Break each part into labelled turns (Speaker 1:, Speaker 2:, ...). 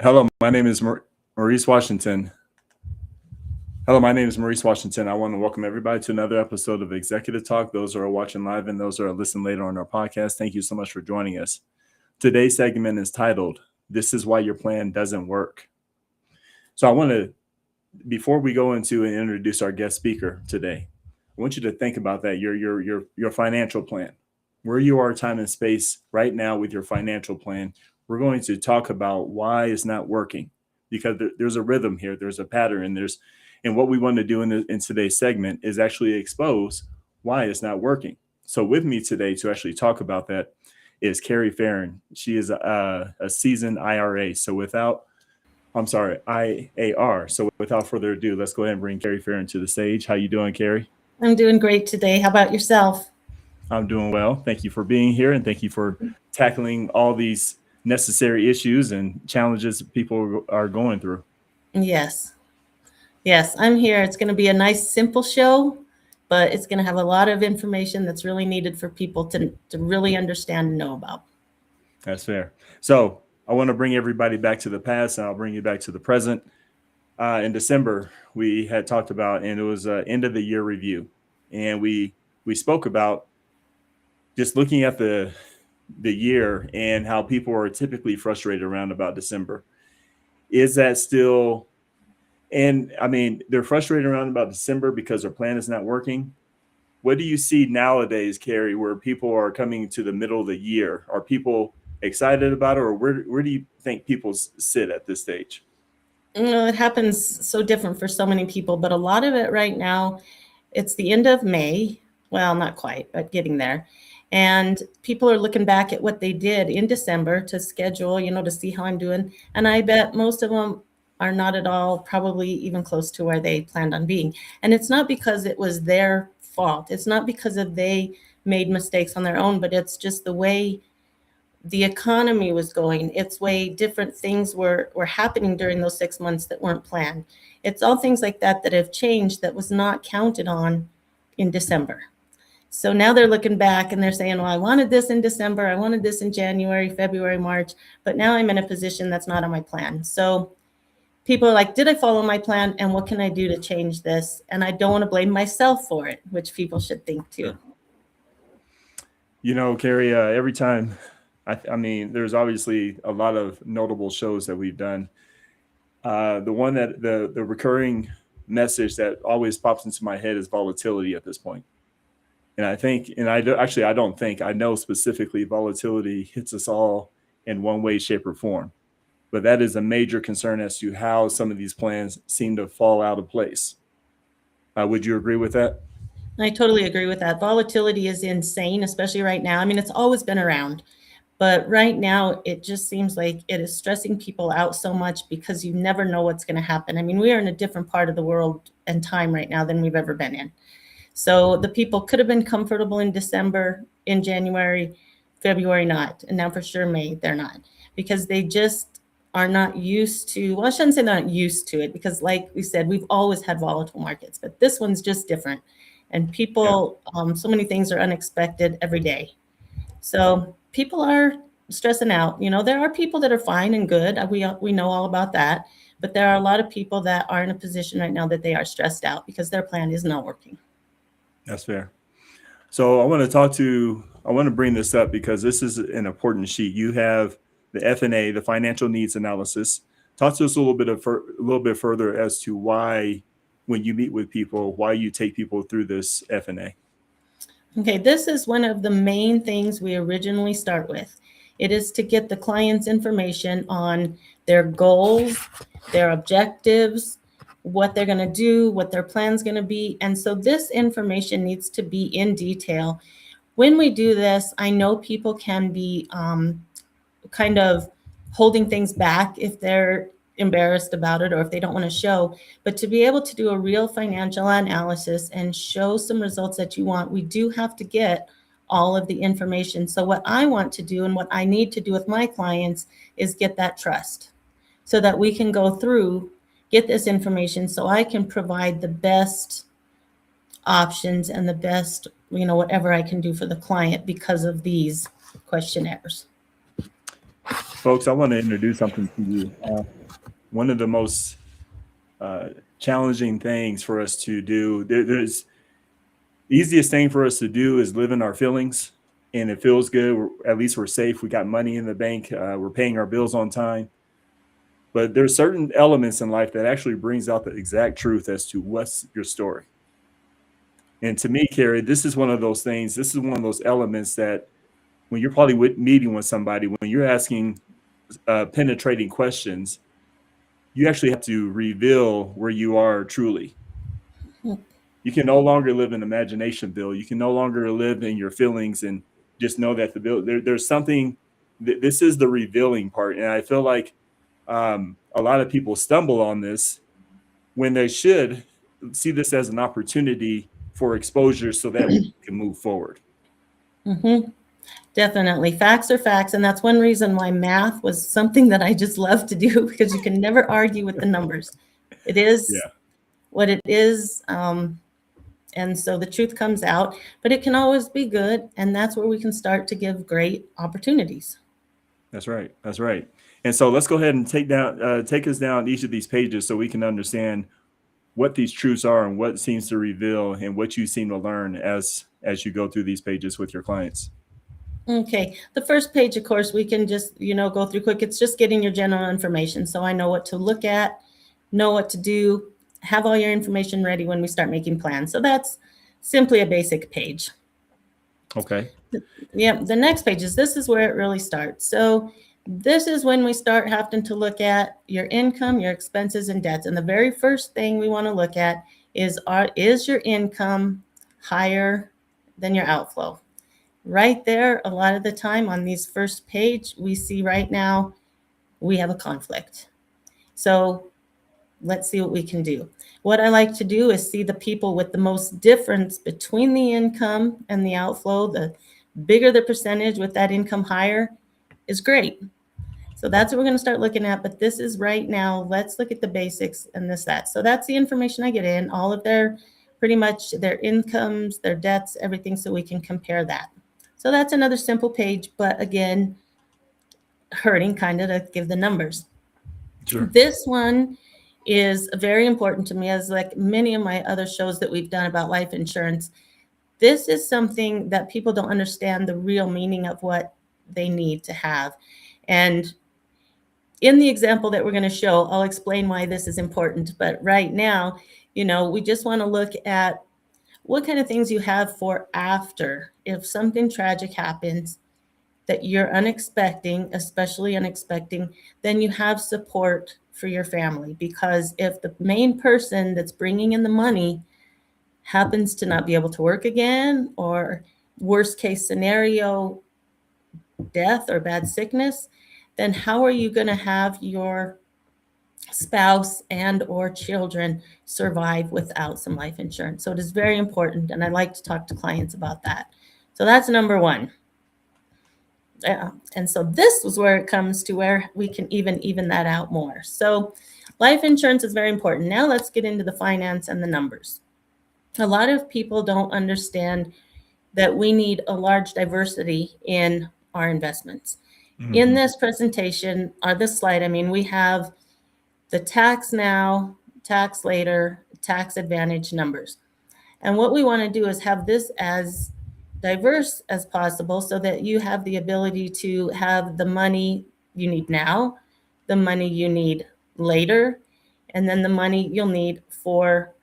Speaker 1: Hello, my name is Maurice Washington. Hello, my name is Maurice Washington. I want to welcome everybody to another episode of Executive Talk. Those who are watching live and those who are listening later on our podcast, thank you so much for joining us. Today's segment is titled, This is Why Your Plan Doesn't Work. So I want to, before we go into and introduce our guest speaker today, I want you to think about that, your financial plan, where you are time and space right now with your financial plan. We're going to talk about why it's not working, because there's a rhythm here, there's a pattern, and what we want to do in today's segment is actually expose why it's not working. So with me today to actually talk about that is Kerri Farren. She is a seasoned IRA. IAR. So without further ado, let's go ahead and bring Kerri Farren to the stage. How you doing, Kerri?
Speaker 2: I'm doing great today. How about yourself?
Speaker 1: I'm doing well. Thank you for being here, and thank you for tackling all these necessary issues and challenges people are going through.
Speaker 2: Yes. Yes, I'm here. It's going to be a nice, simple show, but it's going to have a lot of information that's really needed for people to really understand and know about.
Speaker 1: That's fair. So I want to bring everybody back to the past, and I'll bring you back to the present. In December, we had talked about, and it was an end of the year review, and we spoke about just looking at the year and how people are typically frustrated around about December. Is that still? And I mean, they're frustrated around about December because their plan is not working. What do you see nowadays, Kerri, where people are coming to the middle of the year? Are people excited about it, or where do you think people sit at this stage?
Speaker 2: It happens so different for so many people, but a lot of it right now, it's the end of May. Well, not quite, but getting there. And people are looking back at what they did in December to schedule, to see how I'm doing. And I bet most of them are not at all, probably even close to where they planned on being. And it's not because it was their fault. It's not because they made mistakes on their own, but it's just the way the economy was going. It's way different things were happening during those 6 months that weren't planned. It's all things like that have changed that was not counted on in December. So now they're looking back and they're saying, well, I wanted this in December, I wanted this in January, February, March, but now I'm in a position that's not on my plan. So people are like, did I follow my plan? And what can I do to change this? And I don't want to blame myself for it, which people should think too.
Speaker 1: Kerri, every time, I mean, there's obviously a lot of notable shows that we've done. The one that the recurring message that always pops into my head is volatility at this point. And I think, and I don't think, I know specifically volatility hits us all in one way, shape, or form. But that is a major concern as to how some of these plans seem to fall out of place. Would you agree with that?
Speaker 2: I totally agree with that. Volatility is insane, especially right now. I mean, it's always been around, but right now it just seems like it is stressing people out so much because you never know what's going to happen. I mean, we are in a different part of the world and time right now than we've ever been in. So the people could have been comfortable in December, in January, February, not. And now for sure, May, they're not, because they just are not used to, well, I shouldn't say they're not used to it, because like we said, we've always had volatile markets, but this one's just different. And people, so many things are unexpected every day. So people are stressing out. There are people that are fine and good. We know all about that. But there are a lot of people that are in a position right now that they are stressed out because their plan is not working.
Speaker 1: That's fair. So I want to bring this up because this is an important sheet. You have the F&A, the financial needs analysis. Talk to us a little bit further as to why, when you meet with people, why you take people through this F&A.
Speaker 2: Okay, this is one of the main things we originally start with. It is to get the client's information on their goals, their objectives, what they're going to do, what their plan's going to be. And so this information needs to be in detail. When we do this, I know people can be kind of holding things back if they're embarrassed about it or if they don't want to show. But to be able to do a real financial analysis and show some results that you want, we do have to get all of the information. So what I want to do and what I need to do with my clients is get that trust so that we can go through, get this information so I can provide the best options and the best, whatever I can do for the client because of these questionnaires.
Speaker 1: Folks, I want to introduce something to you. One of the most uh, challenging things for us to do, there's the easiest thing for us to do is live in our feelings, and it feels good. At least we're safe. We got money in the bank. We're paying our bills on time. But there's certain elements in life that actually brings out the exact truth as to what's your story. And to me, Kerri, this is one of those things. This is one of those elements that when you're probably meeting with somebody, when you're asking penetrating questions, you actually have to reveal where you are truly. You can no longer live in imaginationville. You can no longer live in your feelings and just know that there's something. This is the revealing part, and I feel like a lot of people stumble on this when they should see this as an opportunity for exposure so that we can move forward.
Speaker 2: Mm-hmm. Definitely. Facts are facts. And that's one reason why math was something that I just love to do, because you can never argue with the numbers. It is
Speaker 1: Yeah,
Speaker 2: what it is. And so the truth comes out, but it can always be good. And that's where we can start to give great opportunities.
Speaker 1: that's right. That's right. And so let's go ahead and take us down each of these pages so we can understand what these truths are and what seems to reveal and what you seem to learn as you go through these pages with your clients.
Speaker 2: Okay. The first page, of course, we can just, go through quick. It's just getting your general information. So I know what to look at, know what to do, have all your information ready when we start making plans. So that's simply a basic page.
Speaker 1: Okay.
Speaker 2: Yep. The next page this is where it really starts. So this is when we start having to look at your income, your expenses, and debts. And the very first thing we want to look at is your income higher than your outflow? Right there, a lot of the time on these first page, we see right now we have a conflict. So let's see what we can do. What I like to do is see the people with the most difference between the income and the outflow. The bigger the percentage with that income higher is great. So that's what we're going to start looking at. But this is right now, let's look at the basics and that. So that's the information I get in, all of pretty much their incomes, their debts, everything, so we can compare that. So that's another simple page, but again, hurting kind of to give the numbers.
Speaker 1: Sure.
Speaker 2: This one is very important to me, as like many of my other shows that we've done about life insurance. This is something that people don't understand the real meaning of what they need to have. And in the example that we're going to show, I'll explain why this is important. But right now, we just want to look at what kind of things you have for after. If something tragic happens that you're unexpecting, especially unexpecting, then you have support for your family. Because if the main person that's bringing in the money happens to not be able to work again, or worst case scenario, death or bad sickness, then how are you going to have your spouse and or children survive without some life insurance? So it is very important, and I like to talk to clients about that. So that's number one. And so this was where it comes to where we can even that out more. So life insurance is very important. Now let's get into the finance and the numbers. A lot of people don't understand that we need a large diversity in our investments.
Speaker 1: Mm-hmm.
Speaker 2: In this presentation, or this slide, we have the tax now, tax later, tax advantage numbers. And what we want to do is have this as diverse as possible so that you have the ability to have the money you need now, the money you need later, and then the money you'll need for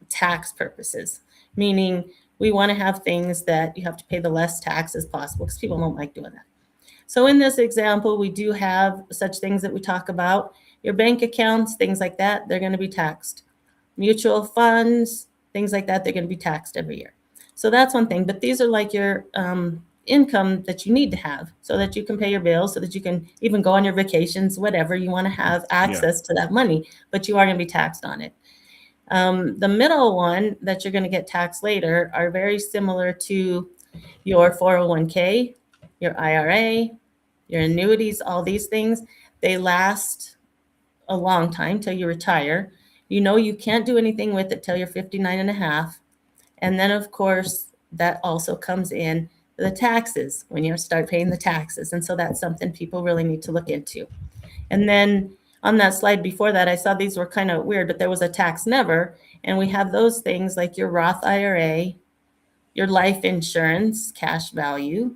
Speaker 2: tax purposes. Meaning we want to have things that you have to pay the less tax as possible, because people don't like doing that. So in this example, we do have such things that we talk about. Your bank accounts, things like that, they're going to be taxed. Mutual funds, things like that, they're going to be taxed every year. So that's one thing. But these are like your income that you need to have so that you can pay your bills, so that you can even go on your vacations, whatever. You want to have access to that money, but you are going to be taxed on it. The middle one that you're going to get taxed later are very similar to your 401k, your IRA, your annuities, all these things. They last a long time till you retire. You can't do anything with it till you're 59 and a half. And then, of course, that also comes in the taxes when you start paying the taxes. And so that's something people really need to look into. And then on that slide before that, I saw these were kind of weird, but there was a tax never. And we have those things like your Roth IRA, your life insurance, cash value,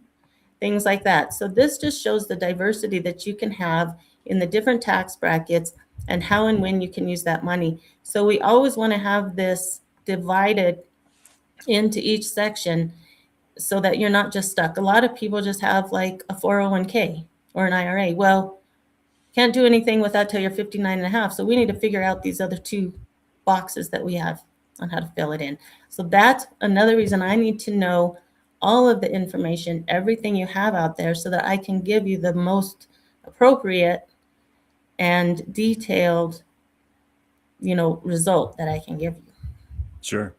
Speaker 2: things like that. So this just shows the diversity that you can have in the different tax brackets and how and when you can use that money. So we always want to have this divided into each section so that you're not just stuck. A lot of people just have like a 401k or an IRA. Well, can't do anything with that till you're 59 and a half. So we need to figure out these other two boxes that we have on how to fill it in. So that's another reason I need to know all of the information, everything you have out there, so that I can give you the most appropriate and detailed, result that I can give you.
Speaker 1: Sure.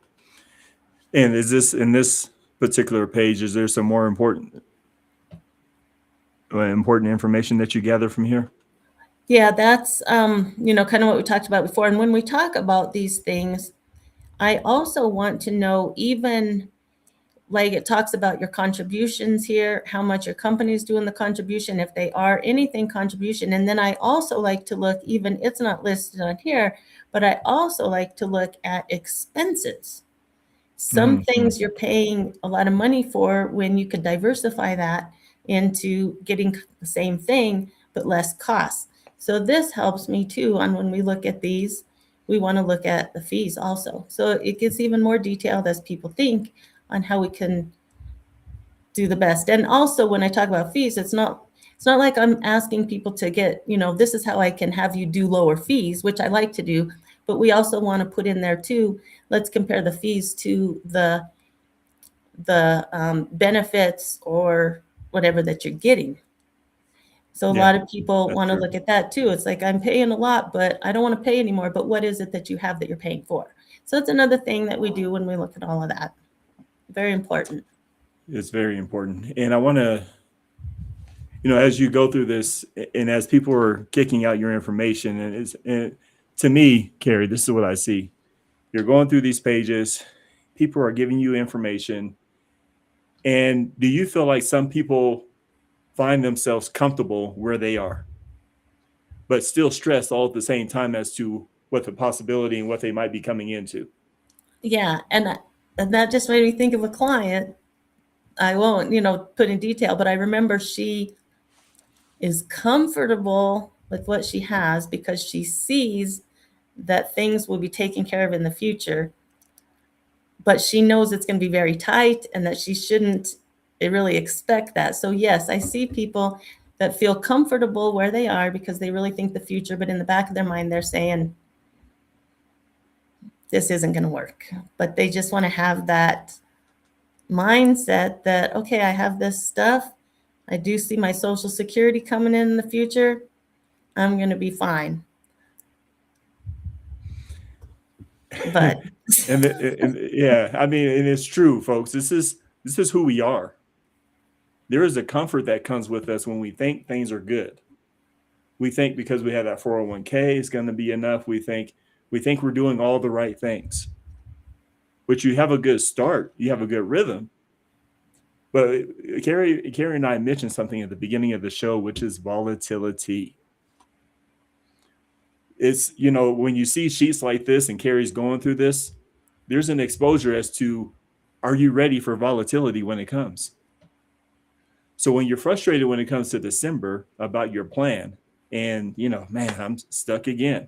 Speaker 1: And is this, in this particular page, is there some more important information that you gather from here?
Speaker 2: Yeah, that's, kind of what we talked about before. And when we talk about these things, I also want to know, even like it talks about your contributions here, how much your company is doing the contribution, if they are anything contribution. And then I also like to look, even it's not listed on here, but I also like to look at expenses. Some things you're paying a lot of money for when you could diversify that into getting the same thing, but less costs. So this helps me too on when we look at these, we want to look at the fees also. So it gets even more detailed as people think on how we can do the best. And also when I talk about fees, it's not like I'm asking people to get, this is how I can have you do lower fees, which I like to do, but we also want to put in there too, let's compare the fees to the benefits or whatever that you're getting. So a lot of people want to look at that too. It's like, I'm paying a lot, but I don't want to pay anymore. But what is it that you have that you're paying for? So it's another thing that we do when we look at all of that. Very important.
Speaker 1: It's very important. And I want to, as you go through this and as people are kicking out your information, and to me, Kerri, this is what I see. You're going through these pages, people are giving you information. And do you feel like some people find themselves comfortable where they are, but still stressed all at the same time as to what the possibility and what they might be coming into?
Speaker 2: Yeah. And that just made me think of a client. I won't, put in detail, but I remember she is comfortable with what she has because she sees that things will be taken care of in the future, but she knows it's going to be very tight and that she shouldn't really expect that. So yes, I see people that feel comfortable where they are because they really think the future, but in the back of their mind, they're saying, this isn't going to work. But they just want to have that mindset that, okay, I have this stuff. I do see my Social Security coming in the future. I'm going to be fine. But
Speaker 1: yeah, I mean, and it's true, folks. This is who we are. There is a comfort that comes with us when we think things are good. We think because we have that 401k, it's going to be enough. We think we're doing all the right things. But you have a good start. You have a good rhythm. But Kerri and I mentioned something at the beginning of the show, which is volatility. It's, when you see sheets like this and Kerri's going through this, there's an exposure as to, are you ready for volatility when it comes? So when you're frustrated when it comes to December about your plan and, man, I'm stuck again.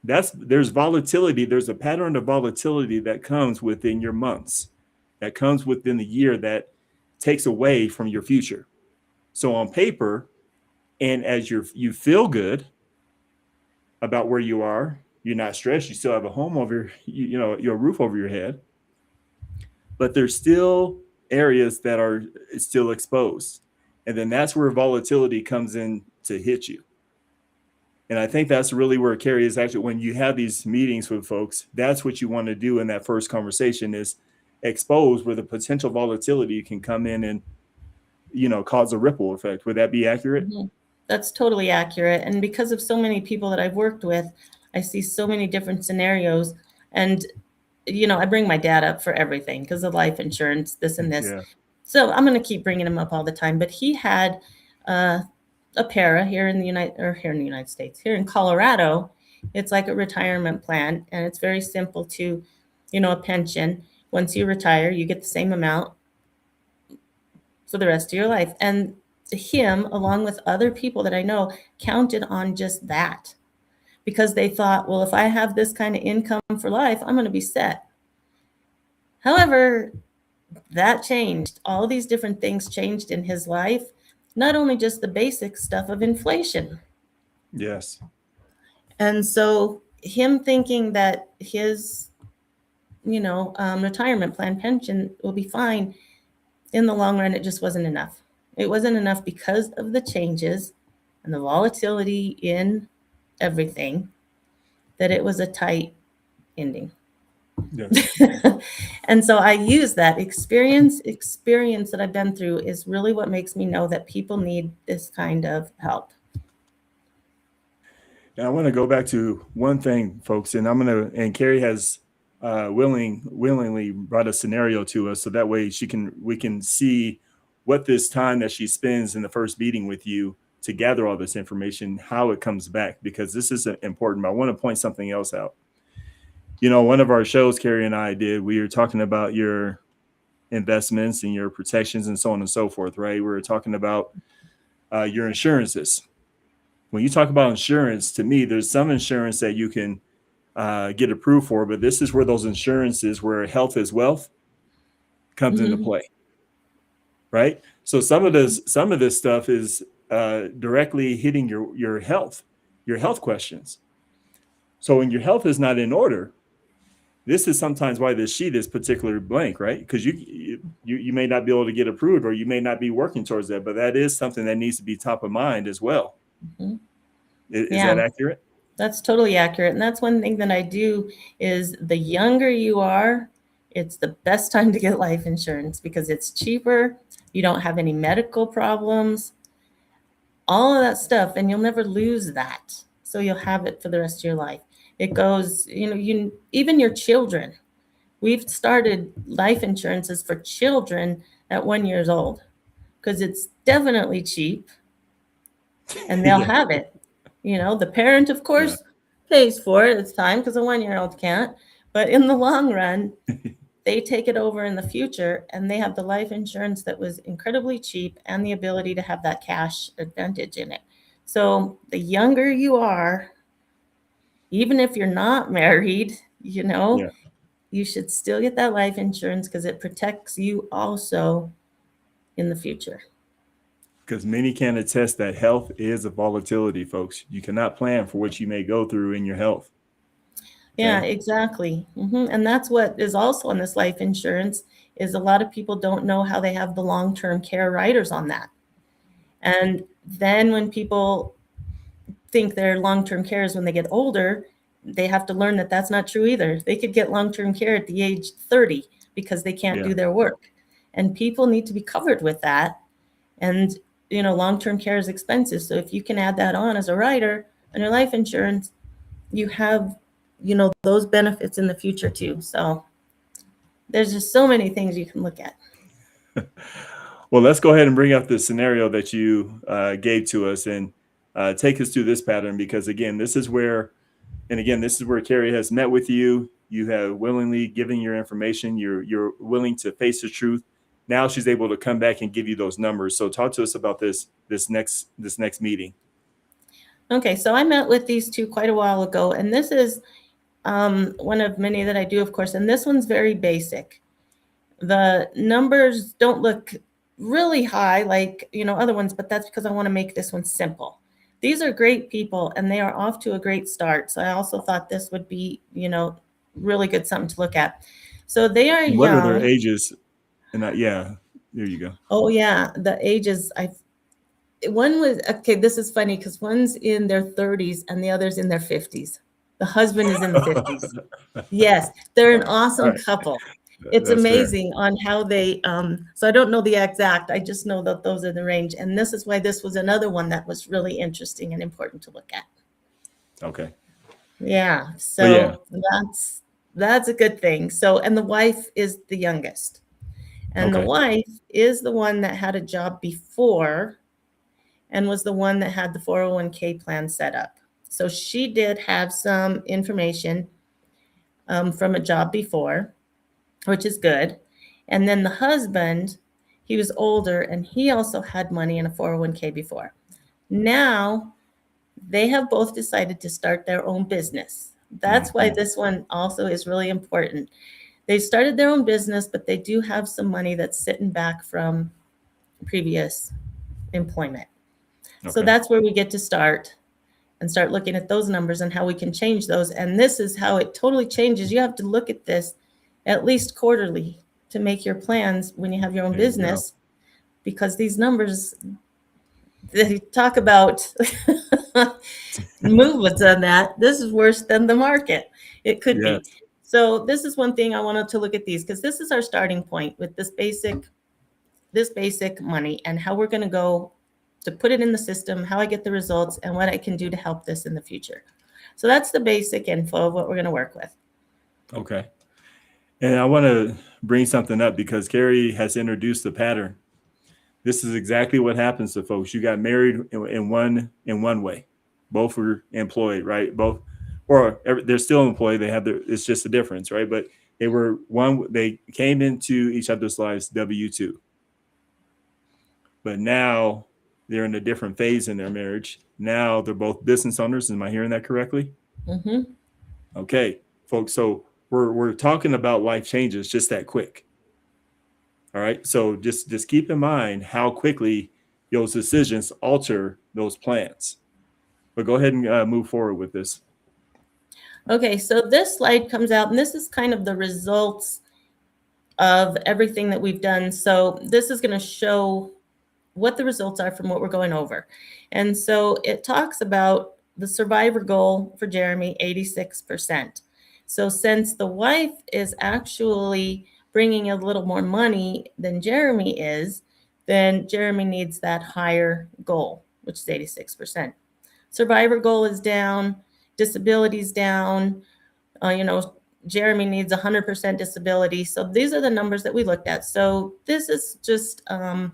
Speaker 1: There's volatility. There's a pattern of volatility that comes within your months, that comes within the year, that takes away from your future. So on paper, and as you feel good about where you are, you're not stressed, you still have a home over, your roof over your head, but there's still areas that are still exposed. And then that's where volatility comes in to hit you. And I think that's really where Kerri is actually, when you have these meetings with folks, that's what you want to do in that first conversation, is expose where the potential volatility can come in and, cause a ripple effect. Would that be accurate?
Speaker 2: Mm-hmm. That's totally accurate. And because of so many people that I've worked with, I see so many different scenarios. And I bring my dad up for everything because of life insurance, this and this.
Speaker 1: Yeah.
Speaker 2: So I'm going to keep bringing him up all the time. But he had a para here in the United States, here in Colorado. It's like a retirement plan, and it's very simple to, a pension. Once you retire, you get the same amount for the rest of your life. And him, along with other people that I know, counted on just that because they thought, well, if I have this kind of income for life, I'm going to be set. However, that changed. All these different things changed in his life, not only just the basic stuff of inflation.
Speaker 1: Yes.
Speaker 2: And so him thinking that his, retirement plan pension will be fine, in the long run, it just wasn't enough. It wasn't enough because of the changes and the volatility in everything, that it was a tight ending.
Speaker 1: Yes.
Speaker 2: And so I use that experience that I've been through is really what makes me know that people need this kind of help.
Speaker 1: And I want to go back to one thing, folks, and and Kerri has willingly brought a scenario to us so that way we can see what this time that she spends in the first meeting with you to gather all this information, how it comes back, because this is important. But I want to point something else out. One of our shows Kerri and I did, we were talking about your investments and your protections and so on and so forth, right? We were talking about your insurances. When you talk about insurance, to me, there's some insurance that you can get approved for, but this is where those insurances where health is wealth comes into play, right? So some of this stuff is directly hitting your health questions. So when your health is not in order, this is sometimes why this sheet is particularly blank, right? Because you may not be able to get approved, or you may not be working towards that, but that is something that needs to be top of mind as well.
Speaker 2: Mm-hmm.
Speaker 1: Is that accurate?
Speaker 2: That's totally accurate. And that's one thing that I do is the younger you are, it's the best time to get life insurance because it's cheaper. You don't have any medical problems, all of that stuff, and you'll never lose that. So you'll have it for the rest of your life. It goes, even your children. We've started life insurances for children at 1 year old because it's definitely cheap and they'll have it. The parent, of course, pays for it. It's time because a 1 year old can't. But in the long run, they take it over in the future and they have the life insurance that was incredibly cheap and the ability to have that cash advantage in it. So the younger you are, even if you're not married, you should still get that life insurance because it protects you also in the future.
Speaker 1: Because many can attest that health is a volatility, folks. You cannot plan for what you may go through in your health.
Speaker 2: Okay? Yeah, exactly. And that's what is also on this life insurance is a lot of people don't know how they have the long-term care riders on that. And then when people think their long-term care is when they get older, they have to learn that that's not true either. They could get long-term care at the age 30 because they can't do their work. And people need to be covered with that. And, long-term care is expensive. So if you can add that on as a rider on your life insurance, you have, those benefits in the future too. So there's just so many things you can look at.
Speaker 1: Well, let's go ahead and bring up the scenario that you gave to us and take us through this pattern, because again, this is where Kerri has met with you. You have willingly given your information. You're willing to face the truth. Now she's able to come back and give you those numbers. So talk to us about this next meeting.
Speaker 2: Okay, so I met with these two quite a while ago, and this is one of many that I do, of course, and this one's very basic. The numbers don't look really high like, other ones, but that's because I want to make this one simple. These are great people, and they are off to a great start. So I also thought this would be, really good something to look at. So they are young.
Speaker 1: What are their ages? And there you go.
Speaker 2: Oh yeah, the ages. One was okay. This is funny because one's in their 30s and the other's in their 50s. The husband is in the 50s. Yes, they're an awesome couple. It's amazing on how they. So I don't know the exact. I just know that those are the range, and this is why this was another one that was really interesting and important to look at.
Speaker 1: Okay.
Speaker 2: Yeah. So That's a good thing. So, and the wife is the youngest. And the
Speaker 1: Okay.
Speaker 2: wife is the one that had a job before and was the one that had the 401k plan set up. So she did have some information from a job before, which is good. And then the husband, he was older and he also had money in a 401k before. Now they have both decided to start their own business. That's why
Speaker 1: Mhm.
Speaker 2: this one also is really important. They started their own business, but they do have some money that's sitting back from previous employment. So
Speaker 1: Okay.
Speaker 2: that's where we get to start and start looking at those numbers and how we can change those. And this is how it totally changes. You have to look at this at least quarterly to make your plans when you have your own
Speaker 1: There you go.
Speaker 2: business, because these numbers, they talk about movements on that. This is worse than the market. It could be.
Speaker 1: Yes.
Speaker 2: So this is one thing I wanted to look at these, because this is our starting point with this basic money and how we're going to go to put it in the system, how I get the results, and what I can do to help this in the future. So that's the basic info of what we're going to work with.
Speaker 1: Okay. And I want to bring something up because Kerri has introduced the pattern. This is exactly what happens to folks. You got married in one way. Both were employed, right? Both, or they're still employed. They have it's just a difference, right? But they were one. They came into each other's lives W-2, but now they're in a different phase in their marriage. Now they're both business owners. Am I hearing that correctly?
Speaker 2: Mm-hmm.
Speaker 1: Okay, folks. So we're talking about life changes just that quick. All right. So just keep in mind how quickly those decisions alter those plans. But go ahead and move forward with this.
Speaker 2: Okay, so this slide comes out, and this is kind of the results of everything that we've done. So this is going to show what the results are from what we're going over. And so it talks about the survivor goal for Jeremy, 86%. So since the wife is actually bringing a little more money than Jeremy is, then Jeremy needs that higher goal, which is 86%. Survivor goal is down, disability's down, Jeremy needs 100% disability. So these are the numbers that we looked at. So this is just a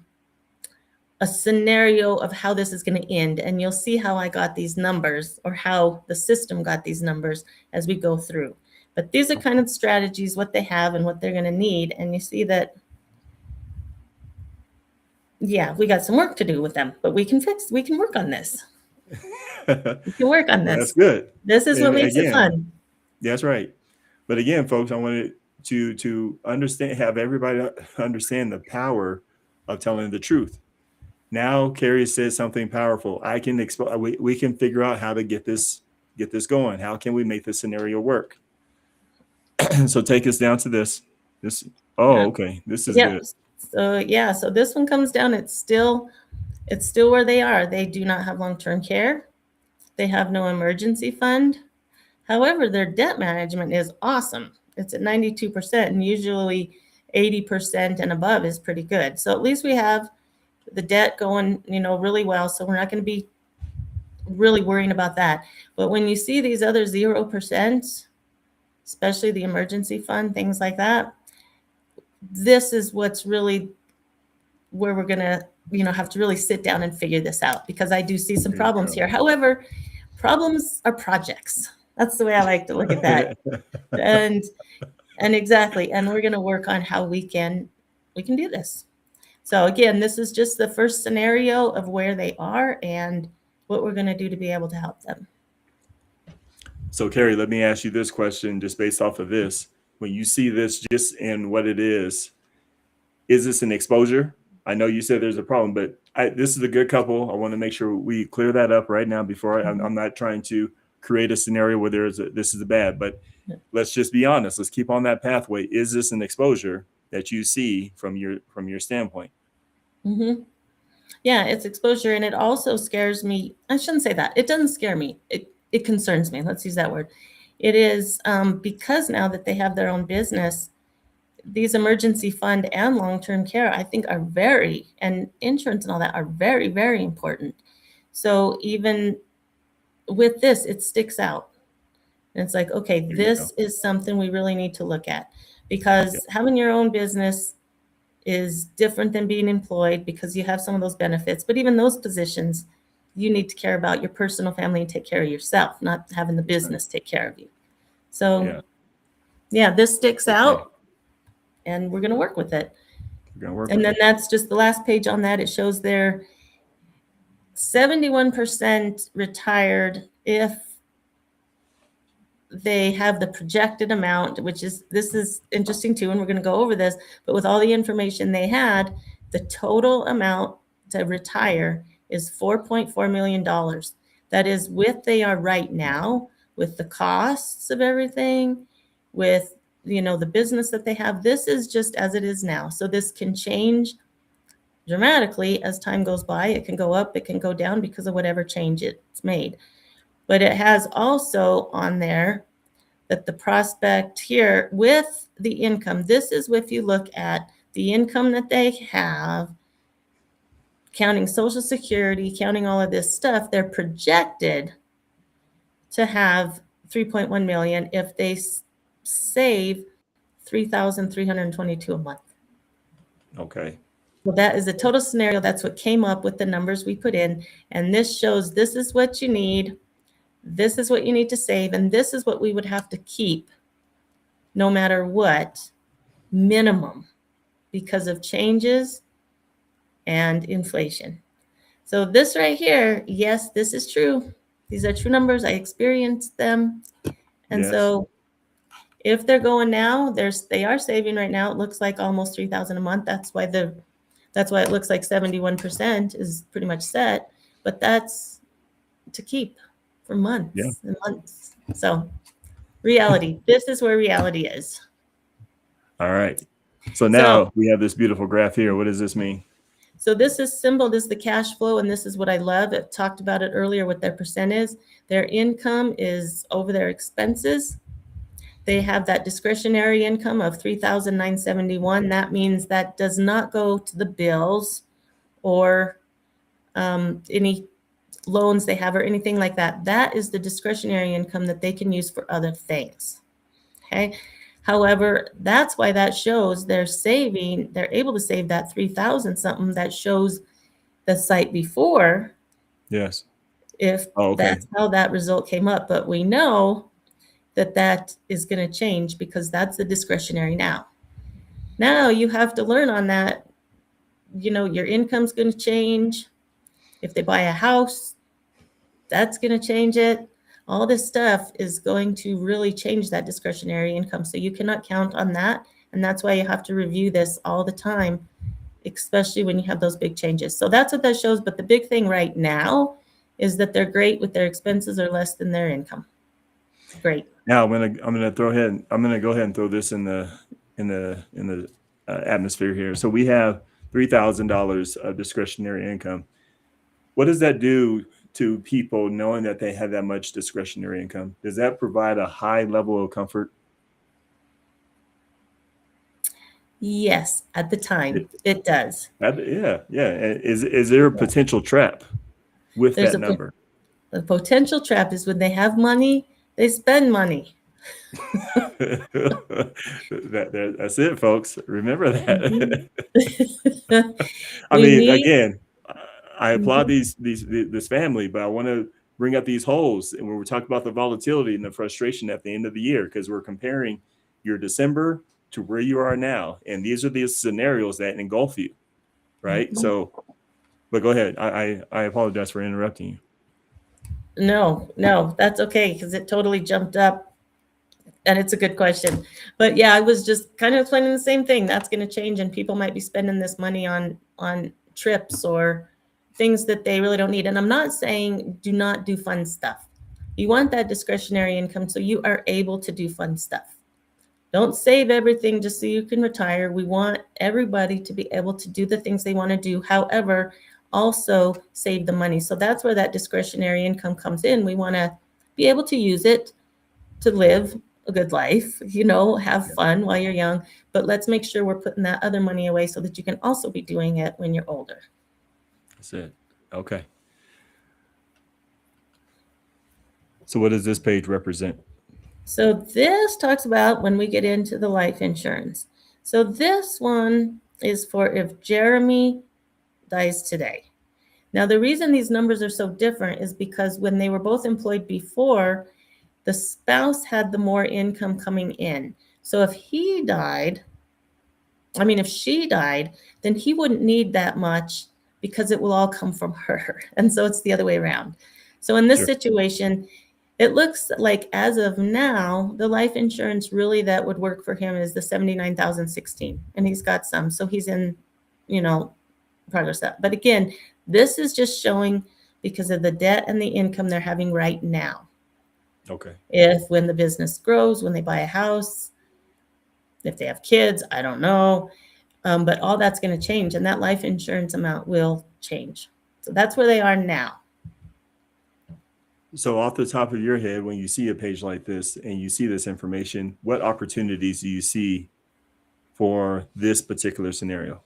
Speaker 2: scenario of how this is going to end. And you'll see how I got these numbers, or how the system got these numbers as we go through. But these are kind of strategies, what they have and what they're going to need. And you see that, yeah, we got some work to do with them, but we can work on this. We can work on
Speaker 1: Well, that's
Speaker 2: this.
Speaker 1: good.
Speaker 2: This is what
Speaker 1: And
Speaker 2: makes it
Speaker 1: again,
Speaker 2: fun.
Speaker 1: that's right. But again, folks, I wanted to understand, have everybody understand the power of telling the truth. Now, Kerri says something powerful. I can explain. We can figure out how to get this going. How can we make this scenario work? So take us down to this. This. Oh,
Speaker 2: Yeah.
Speaker 1: okay. This is
Speaker 2: Yep.
Speaker 1: good.
Speaker 2: So yeah, so this one comes down. It's still where they are. They do not have long-term care. They have no emergency fund. However, their debt management is awesome. It's at 92%, and usually 80% and above is pretty good. So at least we have the debt going, really well. So we're not going to be really worrying about that. But when you see these other 0%, especially the emergency fund, things like that, this is what's really where we're going to, have to really sit down and figure this out, because I do see some
Speaker 1: There you
Speaker 2: problems
Speaker 1: go.
Speaker 2: here. However, problems are projects. That's the way I like to look at that. And exactly. And we're going to work on how we can do this. So again, this is just the first scenario of where they are and what we're going to do to be able to help them.
Speaker 1: So, Kerri, let me ask you this question just based off of this. When you see this just in what it is this an exposure? I know you said there's a problem, but this is a good couple. I want to make sure we clear that up right now before I'm not trying to create a scenario where this is bad, but let's just be honest. Let's keep on that pathway. Is this an exposure that you see from your standpoint?
Speaker 2: Mm-hmm. Yeah, it's exposure, and it also scares me. I shouldn't say that. It doesn't scare me. It concerns me. Let's use that word. It is because now that they have their own business, these emergency fund and long-term care, I think, are and insurance and all that are very, very important. So even with this, it sticks out. And it's like, okay,
Speaker 1: There you
Speaker 2: this
Speaker 1: go.
Speaker 2: is something we really need to look at, because having your own business is different than being employed, because you have some of those benefits. But even those positions, you need to care about your personal family and take care of yourself, not having the business take care of you. So,
Speaker 1: Yeah.
Speaker 2: yeah, this sticks
Speaker 1: Okay.
Speaker 2: out, and we're going to work with it.
Speaker 1: We're gonna work
Speaker 2: And
Speaker 1: with
Speaker 2: then
Speaker 1: it.
Speaker 2: that's just the last page on that. It shows there 71% retired if they have the projected amount, which is, this is interesting too, and we're going to go over this, but with all the information they had, the total amount to retire is $4.4 million. That is with they are right now, with the costs of everything, with, you know, the business that they have. This is just as it is now. So this can change dramatically as time goes by. It can go up, it can go down because of whatever change it's made. But it has also on there that the prospect here with the income, this is if you look at the income that they have, counting Social Security, counting all of this stuff, they're projected to have 3.1 million if they save 3,322 a month.
Speaker 1: Okay.
Speaker 2: Well, that is the total scenario. That's what came up with the numbers we put in. And this shows this is what you need. This is what you need to save. And this is what we would have to keep no matter what, minimum, because of changes and inflation. So this right here, yes, this is true. These are true numbers. I experienced them. And
Speaker 1: Yes.
Speaker 2: so if they're going now, they are saving right now. It looks like almost 3,000 a month. That's why it looks like 71% is pretty much set, but that's to keep for months and months. So reality, this is where reality is.
Speaker 1: All right. So now we have this beautiful graph here. What does this mean?
Speaker 2: So this is symbol, this is the cash flow, and this is what I love. I talked about it earlier, what their percent is. Their income is over their expenses. They have that discretionary income of $3,971. That means that does not go to the bills or any loans they have or anything like that. That is the discretionary income that they can use for other things. Okay. However, that's why that shows they're able to save that 3,000 something. That shows the site before.
Speaker 1: Yes.
Speaker 2: If that's how that result came up. But we know that is going to change because that's the discretionary now. Now you have to learn on that. You know, your income's going to change. If they buy a house, that's going to change it. All this stuff is going to really change that discretionary income. So you cannot count on that. And that's why you have to review this all the time, especially when you have those big changes. So that's what that shows. But the big thing right now is that they're great with their expenses are less than their income. Great.
Speaker 1: Now I'm gonna go ahead and throw this in the atmosphere here. So we have $3,000 of discretionary income. What does that do to people knowing that they have that much discretionary income? Does that provide a high level of comfort?
Speaker 2: Yes, at the time it does.
Speaker 1: Yeah. Is there a potential trap with that number?
Speaker 2: The potential trap is when they have money, they spend money.
Speaker 1: That's it, folks. Remember that. Again, I applaud this family, but I want to bring up these holes. And when we're talking about the volatility and the frustration at the end of the year, because we're comparing your December to where you are now. And these are the scenarios that engulf you, right? Mm-hmm. So, but go ahead. I apologize for interrupting you.
Speaker 2: No, that's okay, because it totally jumped up. And it's a good question. But yeah, I was just kind of explaining the same thing. That's going to change, and people might be spending this money on trips or things that they really don't need. And I'm not saying do not do fun stuff. You want that discretionary income so you are able to do fun stuff. Don't save everything just so you can retire. We want everybody to be able to do the things they want to do. However, also save the money. So that's where that discretionary income comes in. We want to be able to use it to live a good life, have fun while you're young, but let's make sure we're putting that other money away so that you can also be doing it when you're older.
Speaker 1: That's it. Okay. So what does this page represent?
Speaker 2: So this talks about when we get into the life insurance. So this one is for if Jeremy dies today. Now, the reason these numbers are so different is because when they were both employed before, the spouse had the more income coming in. So if he died, if she died, then he wouldn't need that much because it will all come from her. And so it's the other way around. So in this
Speaker 1: Sure.
Speaker 2: situation, it looks like as of now, the life insurance really that would work for him is the 79,016, and he's got some. So he's in, progress up. But again, this is just showing because of the debt and the income they're having right now.
Speaker 1: Okay.
Speaker 2: If when the business grows, when they buy a house, if they have kids, I don't know. But all that's going to change, and that life insurance amount will change. So that's where they are now.
Speaker 1: So off the top of your head, when you see a page like this and you see this information, what opportunities do you see for this particular scenario?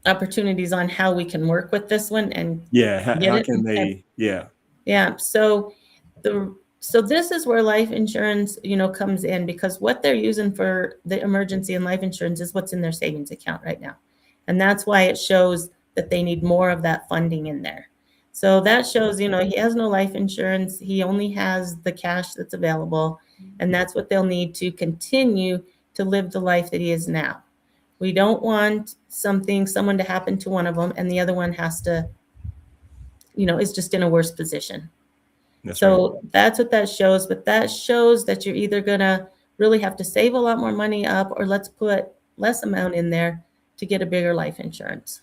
Speaker 2: Opportunities on how we can work with this one and
Speaker 1: Yeah.
Speaker 2: get
Speaker 1: How
Speaker 2: it.
Speaker 1: can they? Yeah.
Speaker 2: Yeah. So this is where life insurance, comes in, because what they're using for the emergency and life insurance is what's in their savings account right now. And that's why it shows that they need more of that funding in there. So that shows, he has no life insurance. He only has the cash that's available. And that's what they'll need to continue to live the life that he is now. We don't want someone to happen to one of them and the other one has to, is just in a worse position.
Speaker 1: That's
Speaker 2: So
Speaker 1: right.
Speaker 2: that's what that shows. But that shows that you're either going to really have to save a lot more money up, or let's put less amount in there to get a bigger life insurance.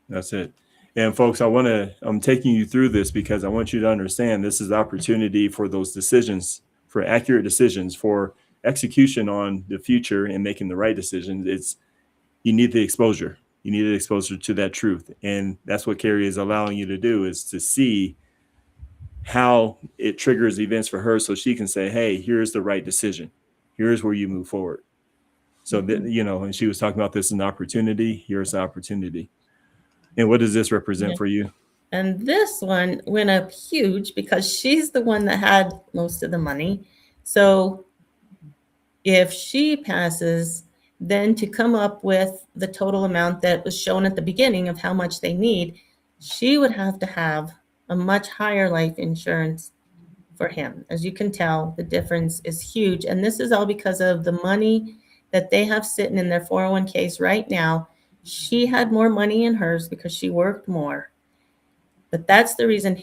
Speaker 1: That's it. And folks, I'm taking you through this because I want you to understand this is opportunity for those decisions, for accurate decisions, for execution on the future and making the right decisions. You need the exposure. You need the exposure to that truth. And that's what Kerri is allowing you to do, is to see how it triggers events for her so she can say, hey, here's the right decision. Here's where you move forward. So that, and she was talking about this as an opportunity. Here's the opportunity. And what does this represent for you?
Speaker 2: And this one went up huge because she's the one that had most of the money. So if she passes, then to come up with the total amount that was shown at the beginning of how much they need, she would have to have a much higher life insurance for him. As you can tell, the difference is huge. And this is all because of the money that they have sitting in their 401ks right now. She had more money in hers because she worked more. But that's the reason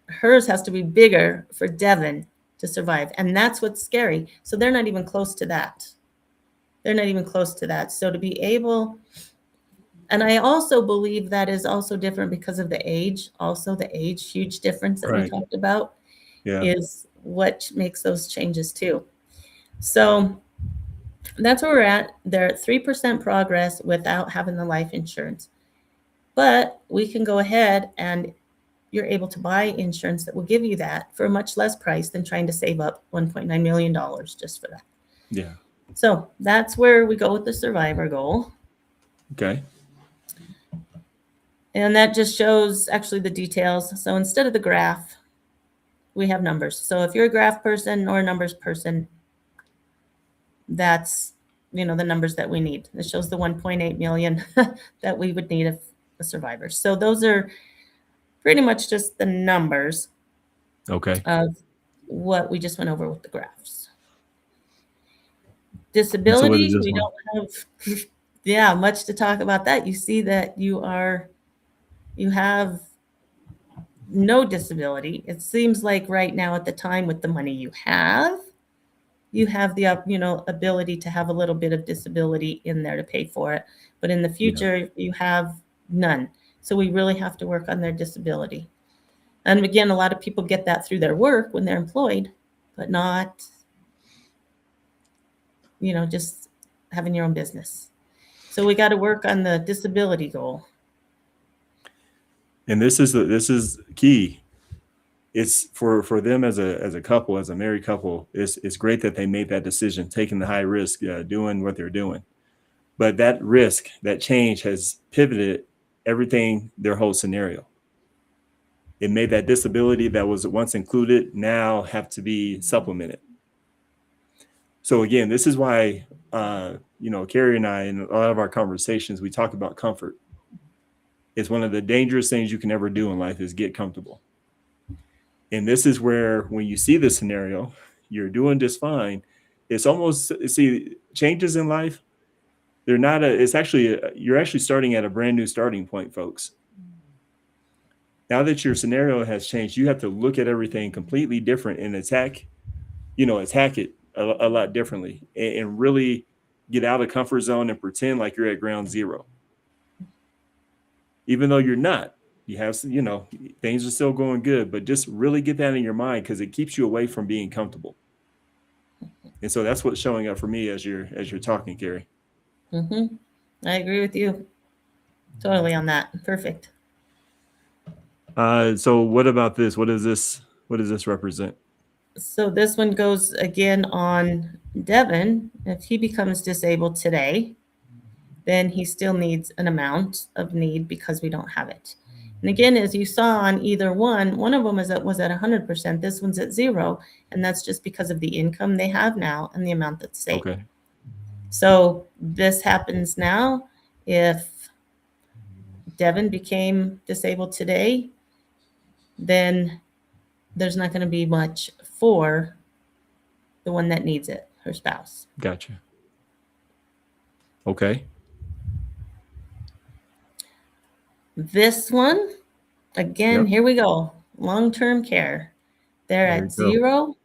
Speaker 2: hers has to be bigger for Devin to survive. And that's what's scary. So they're not even close to that. So to be able, and I also believe that is also different because of the age. Also, the age, huge difference that we talked about, is what makes those changes too. So that's where we're at. They're at 3% progress without having the life insurance. But we can go ahead and you're able to buy insurance that will give you that for a much less price than trying to save up $1.9 million just for that.
Speaker 1: Yeah.
Speaker 2: So that's where we go with the survivor goal.
Speaker 1: Okay.
Speaker 2: And that just shows actually the details. So instead of the graph, we have numbers. So if you're a graph person or a numbers person, that's, the numbers that we need. It shows the 1.8 million that we would need of a survivor. So those are pretty much just the numbers of what we just went over with the graphs. Disability, we don't have much to talk about that. You see that you have no disability. It seems like right now at the time with the money you have the ability to have a little bit of disability in there to pay for it. But in the future, you have none. So we really have to work on their disability. And again, a lot of people get that through their work when they're employed, but not, just having your own business. So we got to work on the disability goal.
Speaker 1: And this is key. It's for them as a couple, as a married couple. It's great that they made that decision, taking the high risk, doing what they're doing. But that risk, that change has pivoted everything, their whole scenario. It made that disability that was once included now have to be supplemented. So again, this is why, Kerri and I, in a lot of our conversations, we talk about comfort. It's one of the dangerous things you can ever do in life is get comfortable. And this is where, when you see this scenario, you're doing just fine. It's almost, changes in life, you're actually starting at a brand new starting point, folks. Now that your scenario has changed, you have to look at everything completely different and attack it a lot differently, and really get out of comfort zone and pretend like you're at ground zero. Even though you're not, you have, things are still going good, but just really get that in your mind, because it keeps you away from being comfortable. And so that's what's showing up for me as you're talking, Kerri.
Speaker 2: Mm-hmm. I agree with you totally on that. Perfect.
Speaker 1: So what about this? What does this represent?
Speaker 2: So this one goes again on Devin. If he becomes disabled today, then he still needs an amount of need because we don't have it. And again, as you saw on either one of them was at 100%. This one's at 0, and that's just because of the income they have now and the amount that's saved.
Speaker 1: Okay.
Speaker 2: So this happens now. If Devin became disabled today, then there's not going to be much for the one that needs it, her spouse.
Speaker 1: Gotcha. Okay.
Speaker 2: This one, again,
Speaker 1: Yep.
Speaker 2: Here we go. Long-term care. They're
Speaker 1: There
Speaker 2: at
Speaker 1: you go.
Speaker 2: 0.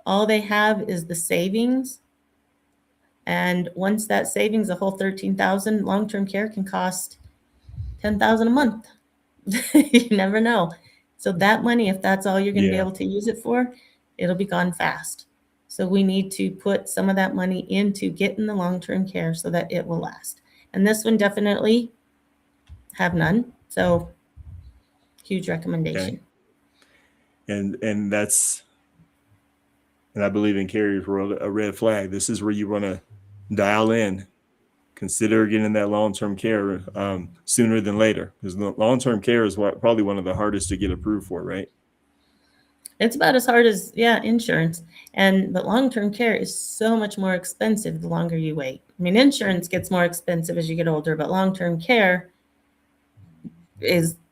Speaker 2: All they have is the savings. And once that savings, the whole $13,000, long-term care can cost $10,000 a month. You never know. So that money, if that's all you're going to be
Speaker 1: Yeah.
Speaker 2: able to use it for, it'll be gone fast. So we need to put some of that money into getting the long-term care so that it will last. And this one definitely have none. So huge recommendation.
Speaker 1: Okay. And that's, and I believe in Kerri's world, a red flag. This is where you want to dial in, consider getting that long-term care sooner than later, because long-term care is probably one of the hardest to get approved for, right?
Speaker 2: It's about as hard as, insurance. But long-term care is so much more expensive the longer you wait. I mean, insurance gets more expensive as you get older, but long-term care grows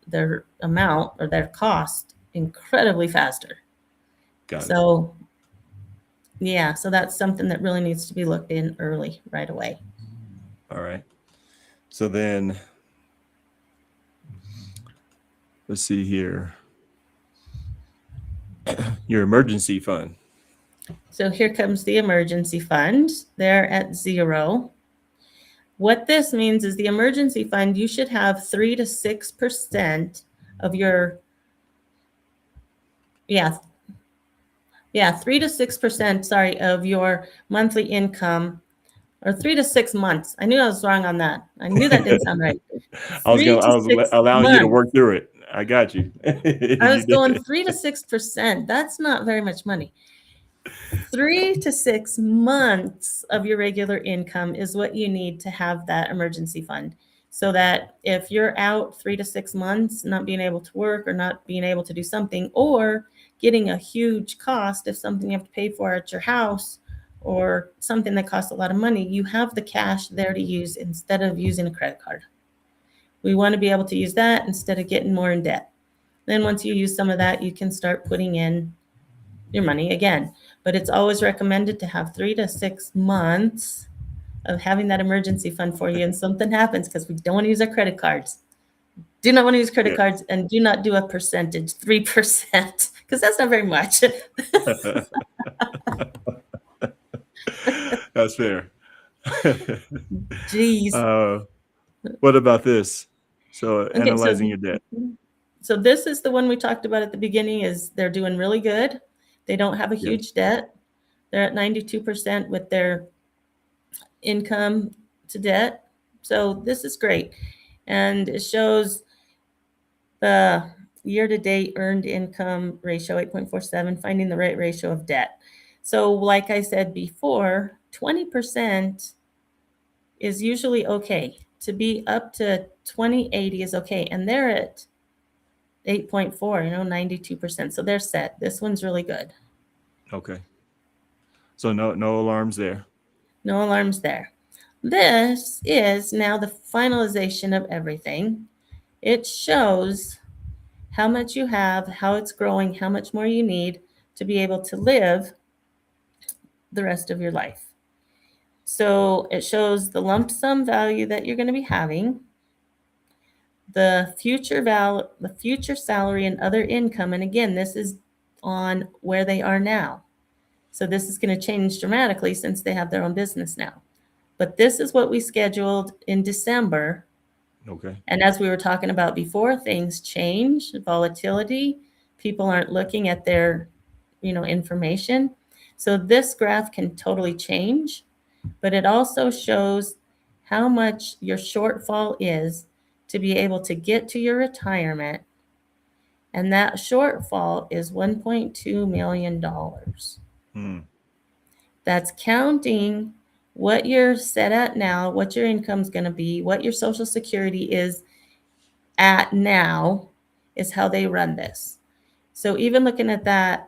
Speaker 2: their amount or their cost incredibly faster.
Speaker 1: Got it.
Speaker 2: So that's something that really needs to be looked in early, right away.
Speaker 1: All right. So then, let's see here. Your emergency fund.
Speaker 2: So here comes the emergency fund. They're at 0. What this means is the emergency fund, you should have 3 to 6% of your, 3 to 6%, of your monthly income, or 3 to 6 months. I knew I was wrong on that. I knew that didn't sound right.
Speaker 1: I was allowing you to work through it. I got you.
Speaker 2: I was going 3 to 6%. That's not very much money. 3 to 6 months of your regular income is what you need to have that emergency fund. So that if you're out 3 to 6 months, not being able to work or not being able to do something, or getting a huge cost of something you have to pay for at your house, or something that costs a lot of money, you have the cash there to use instead of using a credit card. We want to be able to use that instead of getting more in debt. Then once you use some of that, you can start putting in your money again. But it's always recommended to have 3 to 6 months of having that emergency fund for you, and something happens, because we don't want to use our credit cards. Do not want to use credit cards, and do not do a percentage, 3%, because that's not very much.
Speaker 1: That's fair.
Speaker 2: Jeez.
Speaker 1: What about this? So analyzing your debt.
Speaker 2: So this is the one we talked about at the beginning, is they're doing really good. They don't have a huge debt. They're at 92% with their income to debt. So this is great. And it shows the year-to-date earned income ratio, 8.47, finding the right ratio of debt. So like I said before, 20% is usually okay. To be up to 2080 is okay. And they're at 8.4, 92%. So they're set. This one's really good.
Speaker 1: Okay. So no alarms there.
Speaker 2: No alarms there. This is now the finalization of everything. It shows how much you have, how it's growing, how much more you need to be able to live the rest of your life. So it shows the lump sum value that you're going to be having, the future salary and other income. And again, this is on where they are now. So this is going to change dramatically since they have their own business now. But this is what we scheduled in December.
Speaker 1: Okay.
Speaker 2: And as we were talking about before, things change, volatility. People aren't looking at their, information. So this graph can totally change, but it also shows how much your shortfall is to be able to get to your retirement. And that shortfall is $1.2 million. That's counting what you're set at now, what your income's going to be, what your Social Security is at now is how they run this. So even looking at that,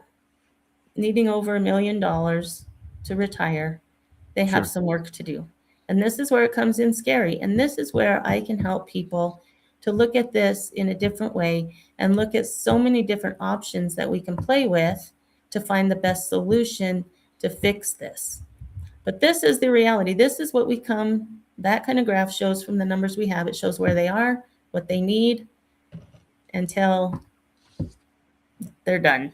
Speaker 2: needing over $1 million to retire, they have some work to do. And this is where it comes in scary. And this is where I can help people to look at this in a different way and look at so many different options that we can play with to find the best solution to fix this. But this is the reality. This is what that kind of graph shows from the numbers we have. It shows where they are, what they need until they're done.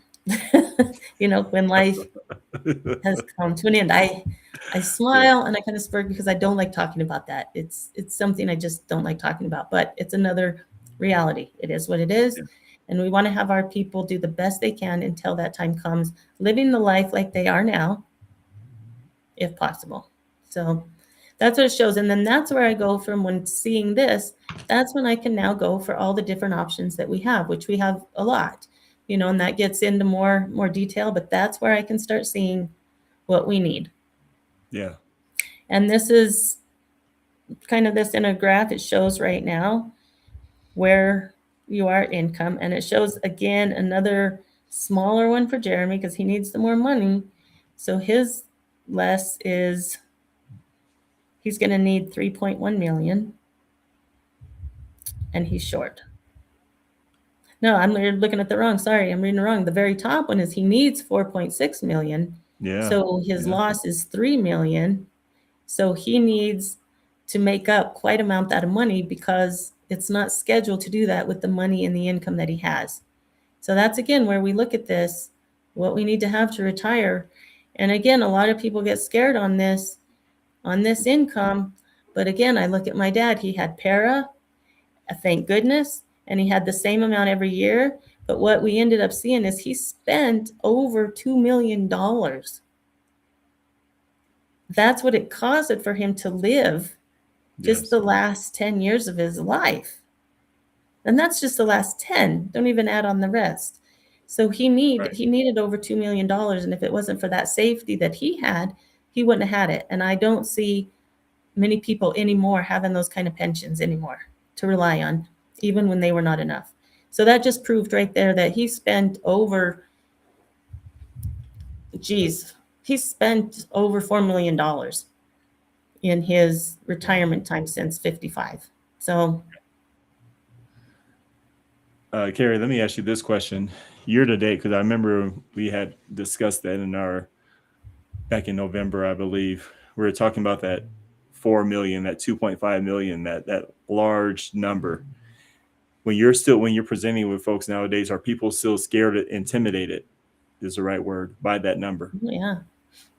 Speaker 2: When life has come to an end. I smile and I kind of smirk because I don't like talking about that. It's something I just don't like talking about, but it's another reality. It is what it is. Yeah. And we want to have our people do the best they can until that time comes, living the life like they are now, if possible. So that's what it shows. And then that's where I go from when seeing this, that's when I can now go for all the different options that we have, which we have a lot, and that gets into more detail, but that's where I can start seeing what we need.
Speaker 1: Yeah.
Speaker 2: And this is kind of this in a graph. It shows right now where you are income. And it shows, again, another smaller one for Jeremy because he needs the more money. So his less is, he's going to need 3.1 million. And he's short. No, I'm looking at the wrong. Sorry, I'm reading wrong. The very top one is he needs 4.6 million.
Speaker 1: Yeah.
Speaker 2: So his loss is 3 million. So he needs to make up quite amount of money because it's not scheduled to do that with the money and the income that he has. So that's, again, where we look at this, what we need to have to retire. And again, a lot of people get scared on this income. But again, I look at my dad. He had para, thank goodness, and he had the same amount every year. But what we ended up seeing is he spent over $2 million. That's what it cost for him to live just the last 10 years of his life. And that's just the last 10. Don't even add on the rest. So he needed over $2 million. And if it wasn't for that safety that he had, he wouldn't have had it. And I don't see many people anymore having those kind of pensions anymore to rely on, even when they were not enough. So that just proved right there that he spent over $4 million in his retirement time since 55. So,
Speaker 1: Kerri, let me ask you this question. Year to date, because I remember we had discussed that back in November, I believe. We were talking about that 4 million, that 2.5 million, that large number. When you're presenting with folks nowadays, are people still scared, intimidated, is the right word, by that number?
Speaker 2: Yeah,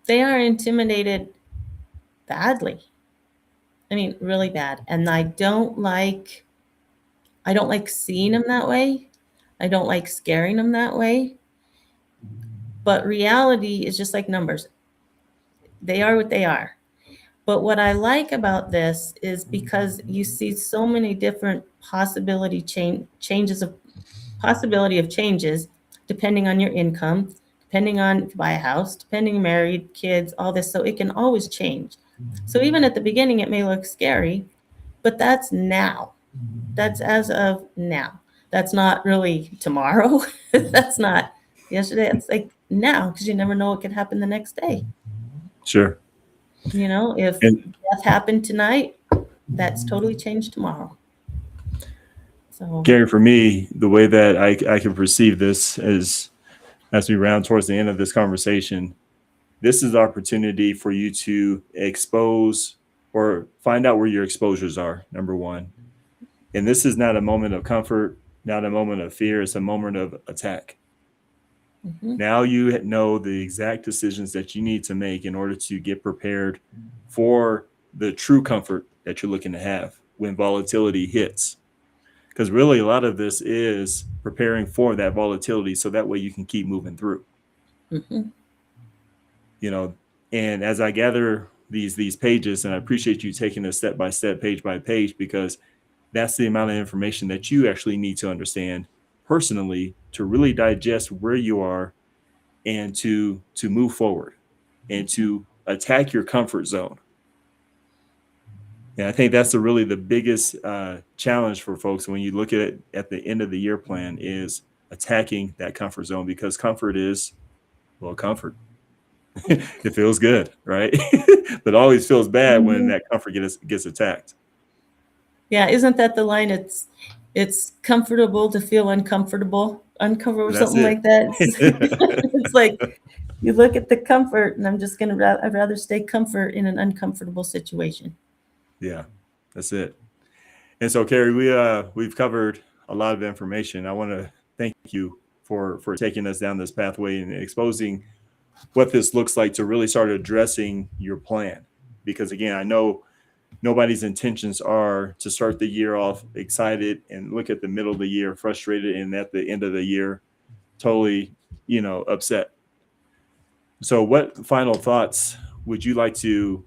Speaker 2: they are intimidated badly. I mean, really bad. And I don't like seeing them that way. I don't like scaring them that way. But reality is just like numbers. They are what they are. But what I like about this is because you see so many different possibility of changes depending on your income, depending on if you buy a house, depending married, kids, all this. So it can always change. So even at the beginning, it may look scary, but that's now. That's as of now. That's not really tomorrow. That's not yesterday. It's like now, because you never know what could happen the next day.
Speaker 1: Sure.
Speaker 2: If
Speaker 1: And
Speaker 2: death happened tonight, that's totally changed tomorrow. So,
Speaker 1: Gary, for me, the way that I can perceive this is, as we round towards the end of this conversation, this is the opportunity for you to expose or find out where your exposures are, number one. And this is not a moment of comfort, not a moment of fear. It's a moment of attack. Now you know the exact decisions that you need to make in order to get prepared for the true comfort that you're looking to have when volatility hits. Because really, a lot of this is preparing for that volatility so that way you can keep moving through. And as I gather these pages, and I appreciate you taking it step by step, page by page, because that's the amount of information that you actually need to understand personally to really digest where you are and to move forward and to attack your comfort zone. And I think that's really the biggest challenge for folks when you look at it at the end of the year plan is attacking that comfort zone, because comfort is, well, comfort. It feels good, right? But it always feels bad when that comfort gets attacked.
Speaker 2: Yeah, isn't that the line? It's comfortable to feel uncomfortable, or something like that. It's like you look at the comfort, and I'd rather stay comfort in an uncomfortable situation.
Speaker 1: Yeah, that's it. And so, Kerri, we've covered a lot of information. I want to thank you for taking us down this pathway and exposing what this looks like to really start addressing your plan. Because again, I know nobody's intentions are to start the year off excited and look at the middle of the year frustrated, and at the end of the year totally, upset. So what final thoughts would you like to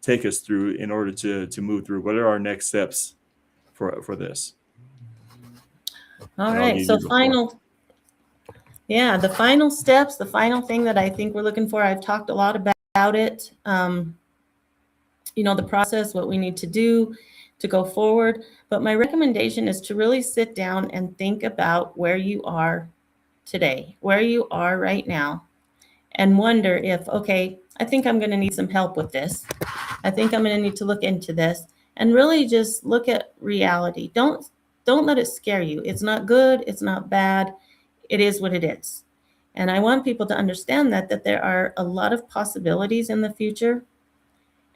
Speaker 1: take us through in order to move through? What are our next steps for this?
Speaker 2: All right. So the final steps, the final thing that I think we're looking for, I've talked a lot about it. The process, what we need to do to go forward. But my recommendation is to really sit down and think about where you are today, where you are right now, and wonder if, okay, I think I'm going to need some help with this. I think I'm going to need to look into this, and really just look at reality. Don't let it scare you. It's not good. It's not bad. It is what it is. And I want people to understand that there are a lot of possibilities in the future.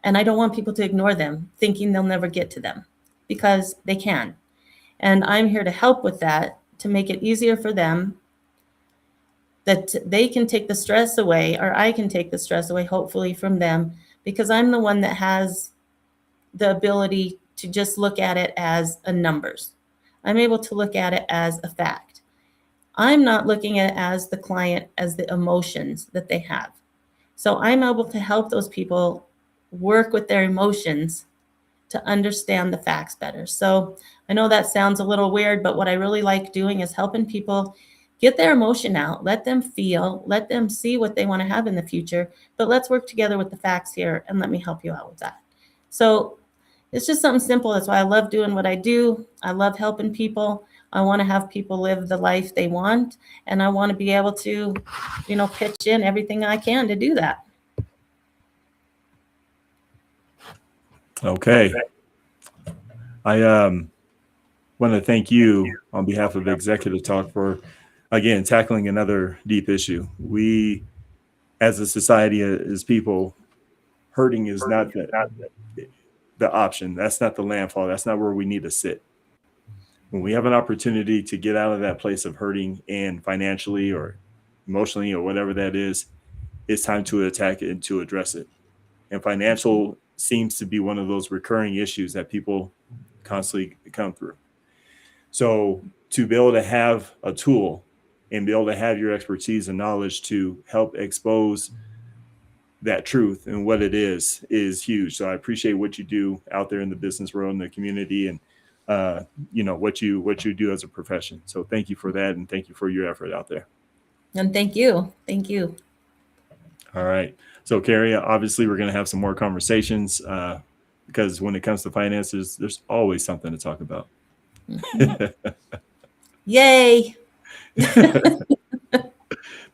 Speaker 2: And I don't want people to ignore them, thinking they'll never get to them, because they can. And I'm here to help with that, to make it easier for them, that they can take the stress away, or I can take the stress away, hopefully, from them, because I'm the one that has the ability to just look at it as a numbers. I'm able to look at it as a fact. I'm not looking at it as the client, as the emotions that they have. So I'm able to help those people work with their emotions to understand the facts better. So I know that sounds a little weird, but what I really like doing is helping people get their emotion out, let them feel, let them see what they want to have in the future, but let's work together with the facts here, and let me help you out with that. So it's just something simple. That's why I love doing what I do. I love helping people. I want to have people live the life they want, and I want to be able to, pitch in everything I can to do that.
Speaker 1: Okay. I want to thank you on behalf of Executive Talk for, again, tackling another deep issue. We, as a society, as people, hurting is not the option. That's not the landfall. That's not where we need to sit. When we have an opportunity to get out of that place of hurting, and financially or emotionally or whatever that is, it's time to attack it and to address it. And financial seems to be one of those recurring issues that people constantly come through. So to be able to have a tool and be able to have your expertise and knowledge to help expose that truth and what it is huge. So I appreciate what you do out there in the business world, in the community, and what you do as a profession. So thank you for that, and thank you for your effort out there.
Speaker 2: And thank you. Thank you.
Speaker 1: All right. So Kerri, obviously we're going to have some more conversations because when it comes to finances, there's always something to talk about.
Speaker 2: Yay.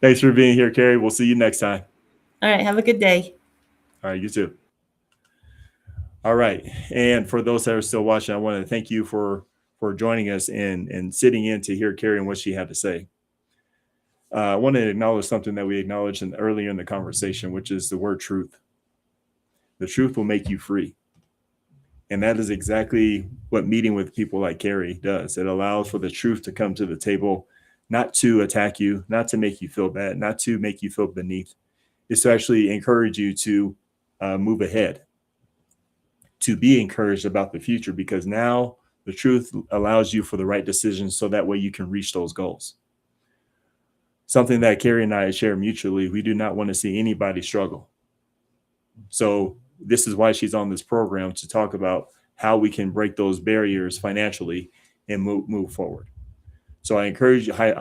Speaker 1: Thanks for being here, Kerri. We'll see you next time.
Speaker 2: All right. Have a good day.
Speaker 1: All right, you too. All right. And for those that are still watching, I want to thank you for joining us and sitting in to hear Kerri and what she had to say. I want to acknowledge something that we acknowledged earlier in the conversation, which is the word truth. The truth will make you free. And that is exactly what meeting with people like Kerri does. It allows for the truth to come to the table, not to attack you, not to make you feel bad, not to make you feel beneath. It's to actually encourage you to move ahead, to be encouraged about the future, because now the truth allows you for the right decisions so that way you can reach those goals. Something that Kerri and I share mutually, we do not want to see anybody struggle. So this is why she's on this program, to talk about how we can break those barriers financially and move forward. So I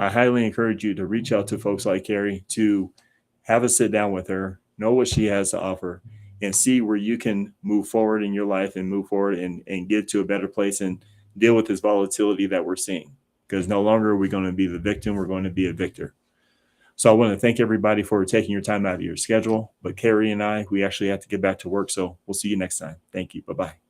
Speaker 1: highly encourage you to reach out to folks like Kerri, to have a sit down with her, know what she has to offer, and see where you can move forward in your life and move forward and get to a better place and deal with this volatility that we're seeing. Because no longer are we going to be the victim, we're going to be a victor. So I want to thank everybody for taking your time out of your schedule. But Kerri and I, we actually have to get back to work. So we'll see you next time. Thank you. Bye-bye.